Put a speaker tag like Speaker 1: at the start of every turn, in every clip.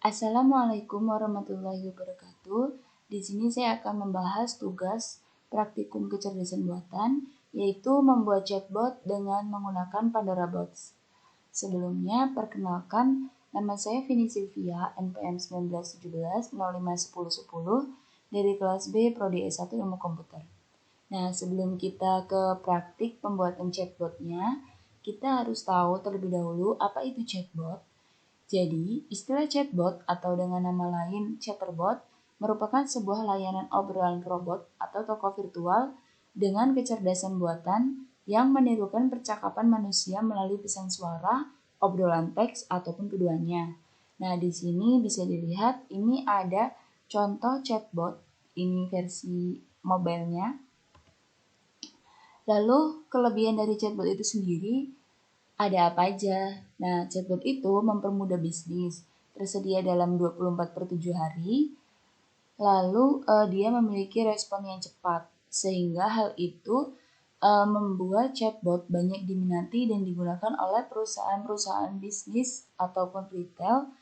Speaker 1: Assalamualaikum warahmatullahi wabarakatuh. Di sini saya akan membahas tugas praktikum kecerdasan buatan, yaitu membuat chatbot dengan menggunakan Pandora Bots. Sebelumnya, perkenalkan, nama saya Vini Sylvia, NPM 1917-051010 dari kelas B Prodi S1 Ilmu Komputer. Nah, sebelum kita ke praktik pembuatan chatbotnya, kita harus tahu terlebih dahulu apa itu chatbot. Jadi, istilah chatbot atau dengan nama lain chatterbot merupakan sebuah layanan obrolan robot atau tokoh virtual dengan kecerdasan buatan yang menirukan percakapan manusia melalui pesan suara, obrolan teks, ataupun keduanya. Nah, di sini bisa dilihat ini ada contoh chatbot, ini versi mobilenya. Lalu, kelebihan dari chatbot itu sendiri ada apa aja? Nah, chatbot itu mempermudah bisnis, tersedia dalam 24/7 hari, lalu dia memiliki respon yang cepat, sehingga hal itu membuat chatbot banyak diminati dan digunakan oleh perusahaan-perusahaan bisnis ataupun retail,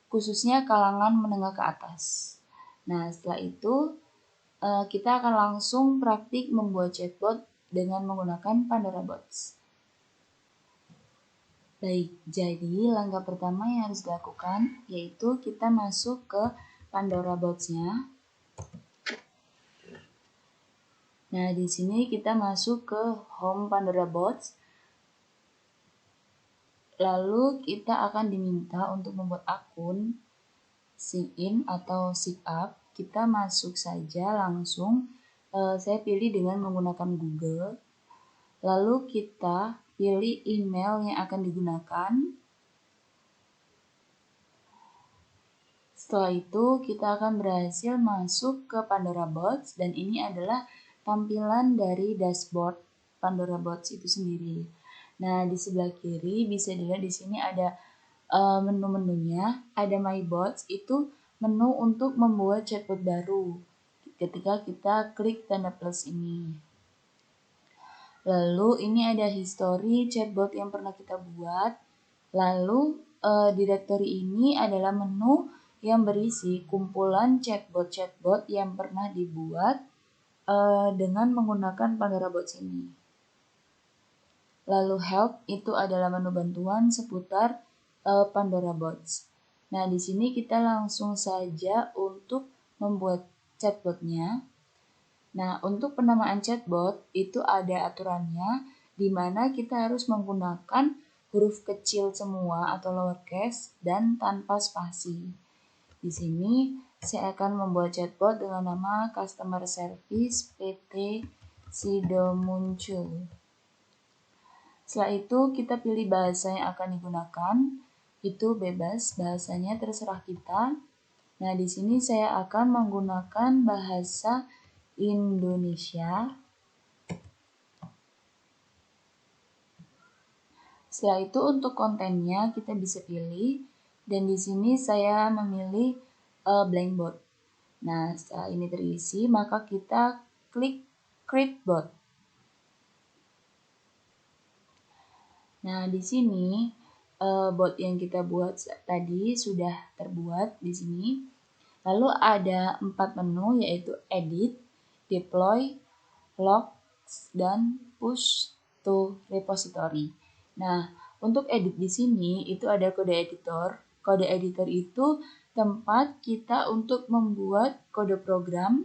Speaker 1: khususnya kalangan menengah ke atas. Nah, setelah itu kita akan langsung praktik membuat chatbot dengan menggunakan Pandora Bots. Baik, jadi langkah pertama yang harus dilakukan yaitu kita masuk ke Pandora Bots-nya. Nah, di sini kita masuk ke Home Pandora Bots. Lalu kita akan diminta untuk membuat akun sign in atau sign up. Kita masuk saja langsung. Saya pilih dengan menggunakan Google. Lalu kita pilih email yang akan digunakan. Setelah itu kita akan berhasil masuk ke Pandora Bots dan ini adalah tampilan dari dashboard Pandora Bots itu sendiri. Nah, di sebelah kiri bisa dilihat di sini ada menu-menunya, ada My Bots, itu menu untuk membuat chatbot baru ketika kita klik tanda plus ini. Lalu ini ada history chatbot yang pernah kita buat. Lalu direktori ini adalah menu yang berisi kumpulan chatbot-chatbot yang pernah dibuat dengan menggunakan Pandora Bots ini. Lalu help itu adalah menu bantuan seputar Pandora Bots. Nah, di sini kita langsung saja untuk membuat chatbotnya. Nah, untuk penamaan chatbot itu ada aturannya di mana kita harus menggunakan huruf kecil semua atau lowercase dan tanpa spasi. Di sini saya akan membuat chatbot dengan nama Customer Service PT Sido Muncul. Setelah itu kita pilih bahasa yang akan digunakan, itu bebas, bahasanya terserah kita. Nah, di sini saya akan menggunakan bahasa Indonesia. Setelah itu untuk kontennya kita bisa pilih dan di sini saya memilih Blankbot. Nah, setelah ini terisi maka kita klik Create Bot. Nah, di sini bot yang kita buat tadi sudah terbuat di sini. Lalu ada 4 menu yaitu Edit, Deploy, Logs, dan Push to Repository. Nah, untuk edit di sini itu ada kode editor. Kode editor itu tempat kita untuk membuat kode program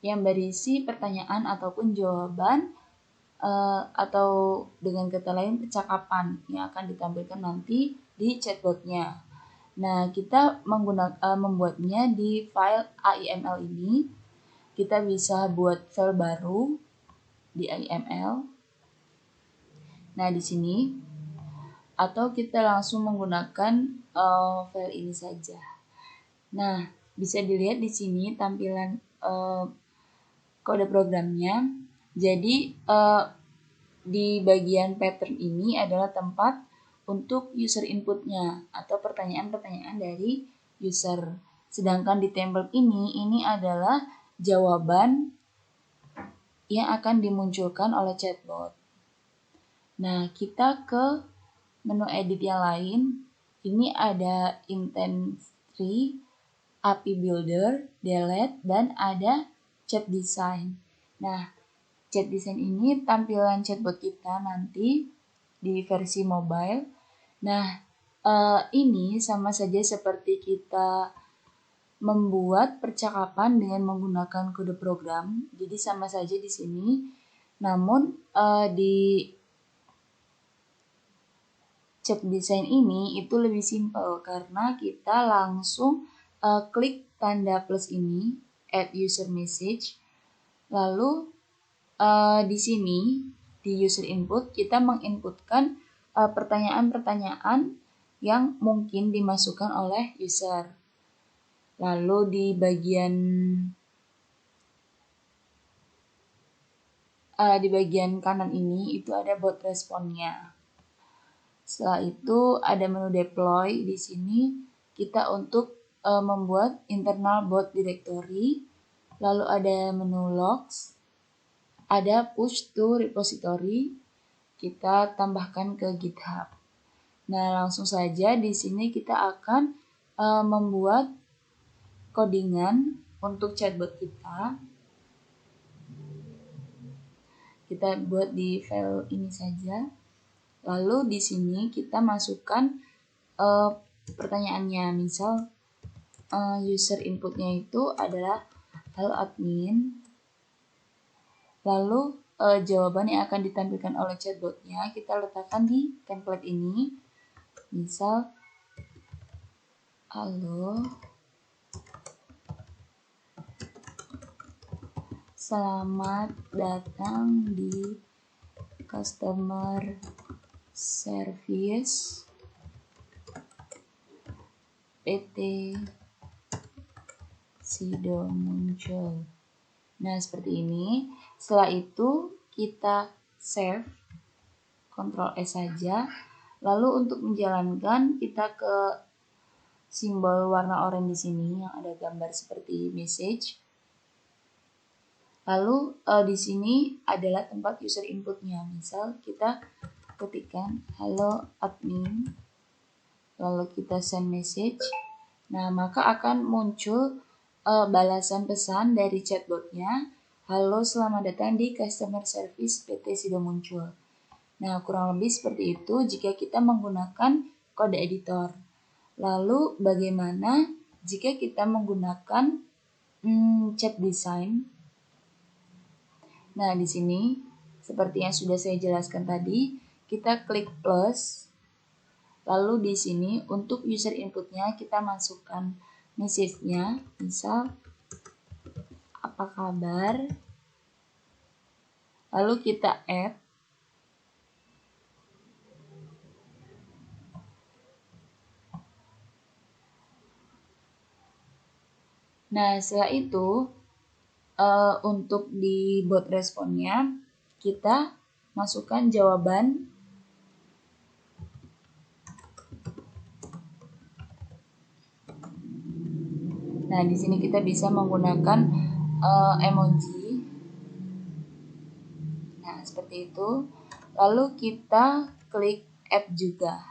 Speaker 1: yang berisi pertanyaan ataupun jawaban atau dengan kata lain percakapan yang akan ditampilkan nanti di chatbotnya. Nah, kita membuatnya di file AIML ini. Kita bisa buat file baru di AIML. Nah, di sini atau kita langsung menggunakan file ini saja. Nah, bisa dilihat di sini tampilan kode programnya. Jadi di bagian pattern ini adalah tempat untuk user inputnya atau pertanyaan-pertanyaan dari user. Sedangkan di template ini adalah jawaban yang akan dimunculkan oleh chatbot. Nah, kita ke menu edit yang lain. Ini ada intent Tree, API Builder, Delete, dan ada Chat Design. Nah, Chat Design ini tampilan chatbot kita nanti di versi mobile. Nah, ini sama saja seperti kita membuat percakapan dengan menggunakan kode program. Jadi sama saja di sini. Namun di Chat Design ini itu lebih simpel karena kita langsung klik tanda plus ini, add user message. Lalu di sini di user input kita menginputkan pertanyaan-pertanyaan yang mungkin dimasukkan oleh user. Lalu di bagian kanan ini itu ada bot responnya. Setelah itu ada menu deploy. Di sini kita untuk membuat internal bot directory. Lalu ada menu logs, ada push to repository. Kita tambahkan ke GitHub. Nah, langsung saja di sini kita akan membuat codingan untuk chatbot kita. Kita buat di file ini saja. Lalu di sini kita masukkan pertanyaannya. Misal user inputnya itu adalah halo admin. Lalu jawaban yang akan ditampilkan oleh chatbotnya kita letakkan di template ini. Misal halo, selamat datang di customer service PT Sido Muncul. Nah, seperti ini. Setelah itu kita save, Ctrl S saja. Lalu untuk menjalankan kita ke simbol warna oranye di sini yang ada gambar seperti message. Lalu di sini adalah tempat user inputnya. Misal kita ketikkan halo admin, lalu kita send message. Nah, maka akan muncul balasan pesan dari chatbotnya. Halo, selamat datang di customer service PT Sido Muncul. Nah, kurang lebih seperti itu jika kita menggunakan kode editor. Lalu bagaimana jika kita menggunakan chat design? Nah, di sini seperti yang sudah saya jelaskan tadi, kita klik plus. Lalu di sini untuk user inputnya kita masukkan message-nya, misal apa kabar? Lalu kita add. Nah, setelah itu untuk di bot responnya kita masukkan jawaban. Nah, di sini kita bisa menggunakan emoji. Nah, seperti itu. Lalu kita klik add juga.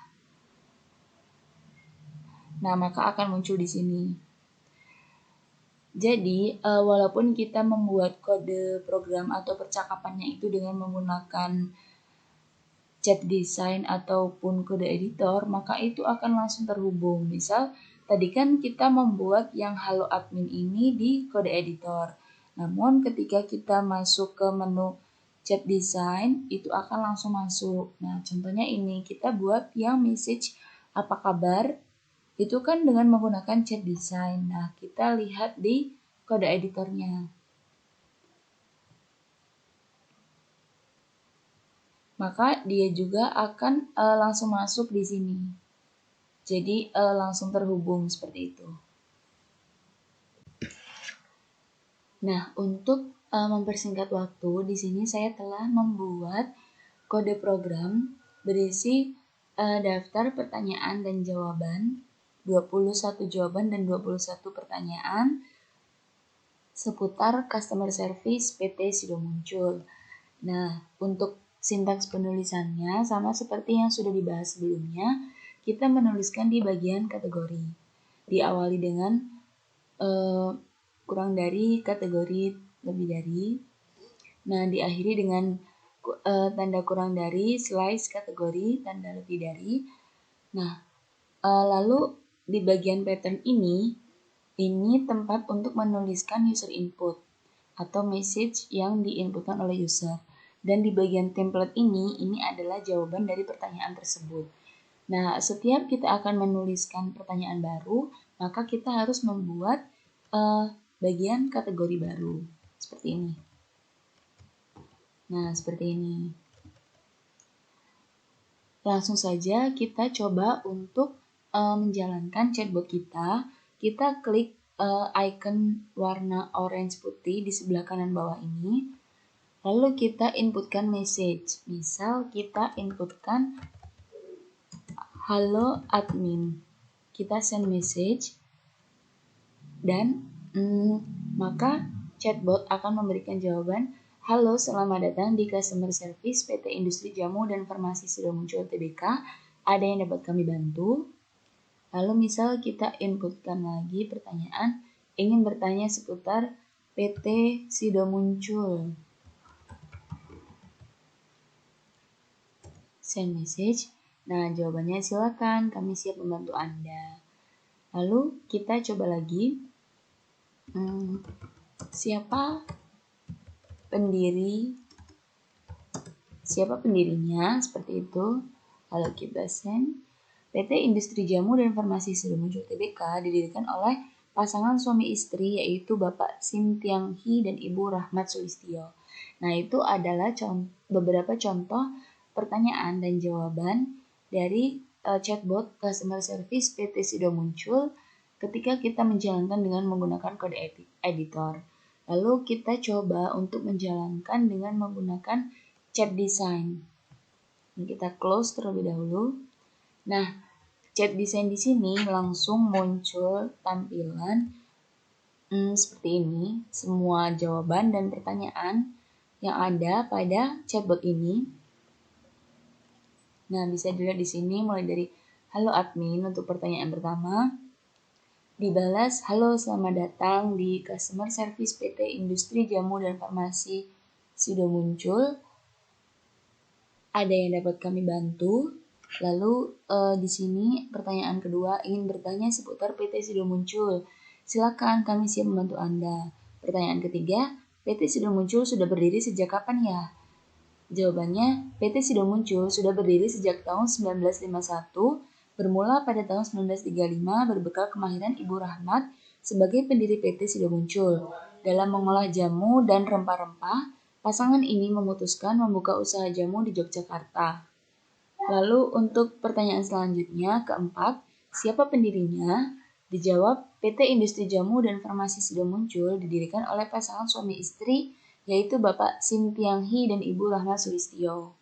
Speaker 1: Nah, maka akan muncul di sini. Jadi, walaupun kita membuat kode program atau percakapannya itu dengan menggunakan chat design ataupun kode editor, maka itu akan langsung terhubung. Misal, tadi kan kita membuat yang halo admin ini di kode editor. Namun, ketika kita masuk ke menu chat design, itu akan langsung masuk. Nah, contohnya ini, kita buat yang message apa kabar, itu kan dengan menggunakan chat design. Nah, kita lihat di kode editornya. Maka dia juga akan langsung masuk di sini. Jadi langsung terhubung seperti itu. Nah, untuk mempersingkat waktu, di sini saya telah membuat kode program berisi daftar pertanyaan dan jawaban, 21 jawaban dan 21 pertanyaan seputar customer service PT Sido Muncul. Nah, untuk sintaks penulisannya sama seperti yang sudah dibahas sebelumnya, kita menuliskan di bagian kategori. diawali dengan kurang dari, kategori lebih dari. Nah, diakhiri dengan tanda kurang dari, slice kategori, tanda lebih dari. Nah, lalu di bagian pattern ini tempat untuk menuliskan user input atau message yang diinputkan oleh user. Dan di bagian template ini adalah jawaban dari pertanyaan tersebut. Nah, setiap kita akan menuliskan pertanyaan baru, maka kita harus membuat bagian kategori baru. Seperti ini. Nah, seperti ini. Langsung saja kita coba untuk menjalankan chatbot kita. Kita klik icon warna orange putih di sebelah kanan bawah ini. Lalu kita inputkan message. Misal kita inputkan halo admin. Kita send message dan maka chatbot akan memberikan jawaban, halo, selamat datang di customer service PT Industri Jamu dan Farmasi Sidomuncul Tbk. Ada yang dapat kami bantu? Lalu misal kita inputkan lagi pertanyaan, ingin bertanya seputar PT Sidomuncul. Send message. Nah, jawabannya silakan, kami siap membantu Anda. Lalu kita coba lagi. Siapa pendirinya, seperti itu. Lalu kita send. PT Industri Jamu dan Farmasi Sidomuncul Tbk didirikan oleh pasangan suami istri yaitu Bapak Sim Tiang Hee dan Ibu Rahmat Sulistyo. Nah, itu adalah beberapa contoh pertanyaan dan jawaban dari chatbot customer service PT Sidomuncul ketika kita menjalankan dengan menggunakan kode editor. Lalu kita coba untuk menjalankan dengan menggunakan chat design. Kita close terlebih dahulu. Nah, chat design di sini langsung muncul tampilan seperti ini, semua jawaban dan pertanyaan yang ada pada chatbot ini. Nah, bisa dilihat di sini mulai dari halo admin untuk pertanyaan pertama. Dibalas, halo selamat datang di customer service PT Industri Jamu dan Farmasi Sidomuncul. Ada yang dapat kami bantu? Lalu di sini pertanyaan kedua, ingin bertanya seputar PT Sidomuncul. Silakan, kami siap membantu Anda. Pertanyaan ketiga, PT Sidomuncul sudah berdiri sejak kapan ya? Jawabannya, PT Sidomuncul sudah berdiri sejak tahun 1951, bermula pada tahun 1935 berbekal kemahiran Ibu Rahmat sebagai pendiri PT Sidomuncul. Dalam mengolah jamu dan rempah-rempah, pasangan ini memutuskan membuka usaha jamu di Yogyakarta. Lalu untuk pertanyaan selanjutnya, keempat, siapa pendirinya? Dijawab, PT Industri Jamu dan Farmasi Sidomuncul didirikan oleh pasangan suami istri yaitu Bapak Sim Tiang Hee dan Ibu Rahmat Sulistyo.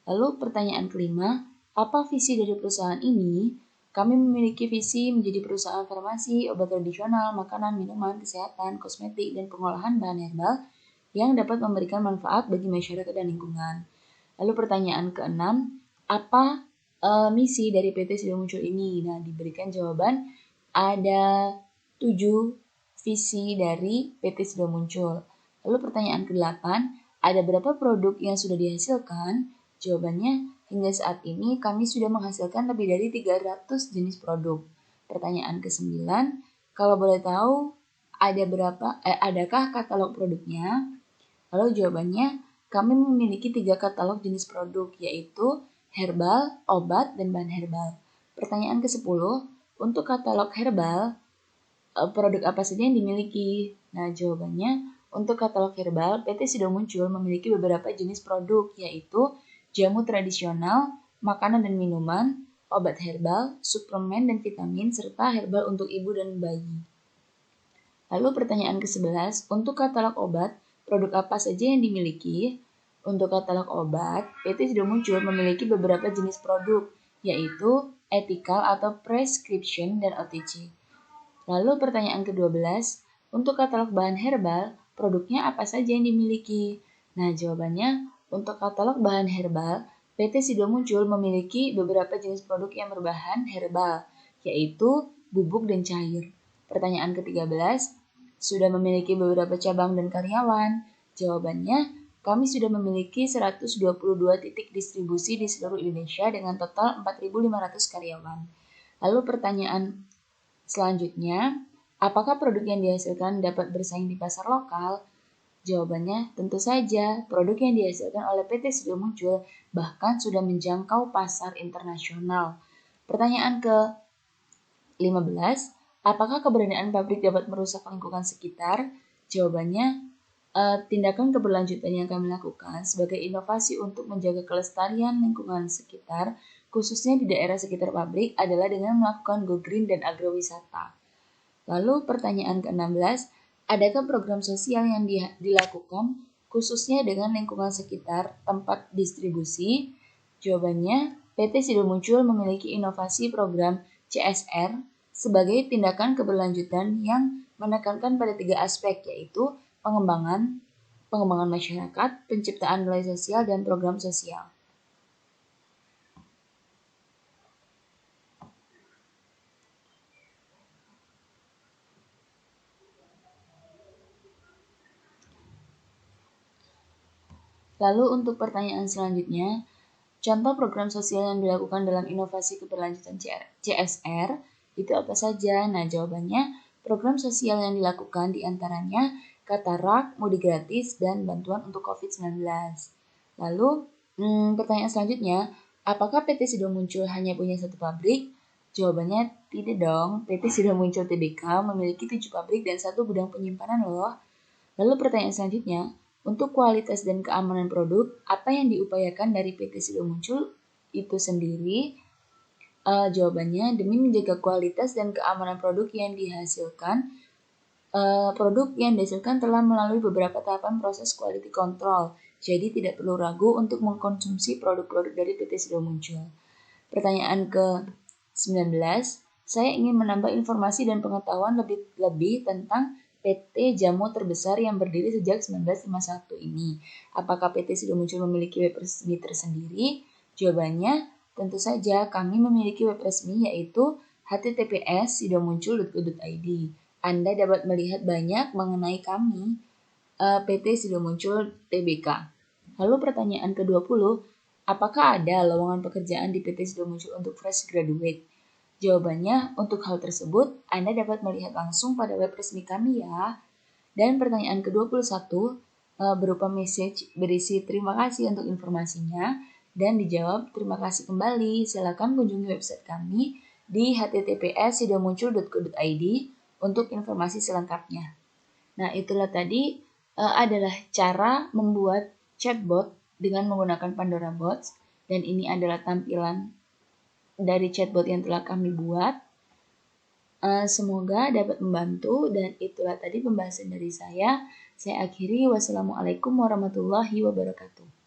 Speaker 1: Lalu pertanyaan kelima, apa visi dari perusahaan ini? Kami memiliki visi menjadi perusahaan farmasi, obat tradisional, makanan, minuman, kesehatan, kosmetik, dan pengolahan bahan herbal yang dapat memberikan manfaat bagi masyarakat dan lingkungan. Lalu pertanyaan keenam, apa misi dari PT Sidomuncul ini? Nah, diberikan jawaban ada 7 visi dari PT Sidomuncul. Lalu pertanyaan ke-8, ada berapa produk yang sudah dihasilkan? Jawabannya, hingga saat ini kami sudah menghasilkan lebih dari 300 jenis produk. Pertanyaan ke-9, kalau boleh tahu adakah katalog produknya? Lalu jawabannya, kami memiliki 3 katalog jenis produk, yaitu herbal, obat, dan bahan herbal. Pertanyaan ke-10, untuk katalog herbal, produk apa saja yang dimiliki? Nah, jawabannya, untuk katalog herbal, PT Sidomuncul memiliki beberapa jenis produk, yaitu jamu tradisional, makanan dan minuman, obat herbal, suplemen dan vitamin, serta herbal untuk ibu dan bayi. Lalu pertanyaan ke-11, untuk katalog obat, produk apa saja yang dimiliki? Untuk katalog obat, PT Sidomuncul memiliki beberapa jenis produk, yaitu ethical atau prescription dan OTC. Lalu pertanyaan ke-12, untuk katalog bahan herbal, produknya apa saja yang dimiliki? Nah, jawabannya, untuk katalog bahan herbal, PT Sidomuncul memiliki beberapa jenis produk yang berbahan herbal, yaitu bubuk, dan cair. Pertanyaan ke-13, sudah memiliki beberapa cabang dan karyawan? Jawabannya, kami sudah memiliki 122 titik distribusi di seluruh Indonesia dengan total 4.500 karyawan. Lalu pertanyaan selanjutnya, apakah produk yang dihasilkan dapat bersaing di pasar lokal? Jawabannya, tentu saja. Produk yang dihasilkan oleh PT Sido Muncul bahkan sudah menjangkau pasar internasional. Pertanyaan ke-15, apakah keberadaan pabrik dapat merusak lingkungan sekitar? Jawabannya, tindakan keberlanjutan yang kami lakukan sebagai inovasi untuk menjaga kelestarian lingkungan sekitar, khususnya di daerah sekitar pabrik, adalah dengan melakukan go green dan agrowisata. Lalu pertanyaan ke-16, adakah program sosial yang dilakukan khususnya dengan lingkungan sekitar tempat distribusi? Jawabannya, PT Sido Muncul memiliki inovasi program CSR sebagai tindakan keberlanjutan yang menekankan pada 3 aspek, yaitu pengembangan masyarakat, penciptaan nilai sosial, dan program sosial. Lalu untuk pertanyaan selanjutnya, contoh program sosial yang dilakukan dalam inovasi keberlanjutan CSR itu apa saja? Nah, jawabannya program sosial yang dilakukan diantaranya katarak, mudik gratis, dan bantuan untuk COVID-19. Lalu pertanyaan selanjutnya, apakah PT Sido Muncul hanya punya satu pabrik? Jawabannya tidak dong. PT Sido Muncul Tbk memiliki 7 pabrik dan 1 gudang penyimpanan loh. Lalu pertanyaan selanjutnya, untuk kualitas dan keamanan produk, apa yang diupayakan dari PT Sido Muncul itu sendiri? Jawabannya, demi menjaga kualitas dan keamanan produk yang dihasilkan, telah melalui beberapa tahapan proses quality control, jadi tidak perlu ragu untuk mengkonsumsi produk-produk dari PT Sido Muncul. Pertanyaan ke-19, saya ingin menambah informasi dan pengetahuan lebih tentang PT Jamu terbesar yang berdiri sejak 1951 ini. Apakah PT Sido Muncul memiliki web resmi tersendiri? Jawabannya, tentu saja kami memiliki web resmi yaitu https://sidomuncul.co.id. Anda dapat melihat banyak mengenai kami, PT Sido Muncul Tbk. Lalu pertanyaan ke-20, apakah ada lowongan pekerjaan di PT Sido Muncul untuk fresh graduate? Jawabannya, untuk hal tersebut, Anda dapat melihat langsung pada web resmi kami ya. Dan pertanyaan ke-21 berupa message berisi terima kasih untuk informasinya dan dijawab terima kasih kembali. Silakan kunjungi website kami di https://sidomuncul.co.id untuk informasi selengkapnya. Nah, itulah tadi adalah cara membuat chatbot dengan menggunakan Pandora Bots, dan ini adalah tampilan dari chatbot yang telah kami buat. Semoga dapat membantu, dan itulah tadi pembahasan dari saya. Saya akhiri, wassalamualaikum warahmatullahi wabarakatuh.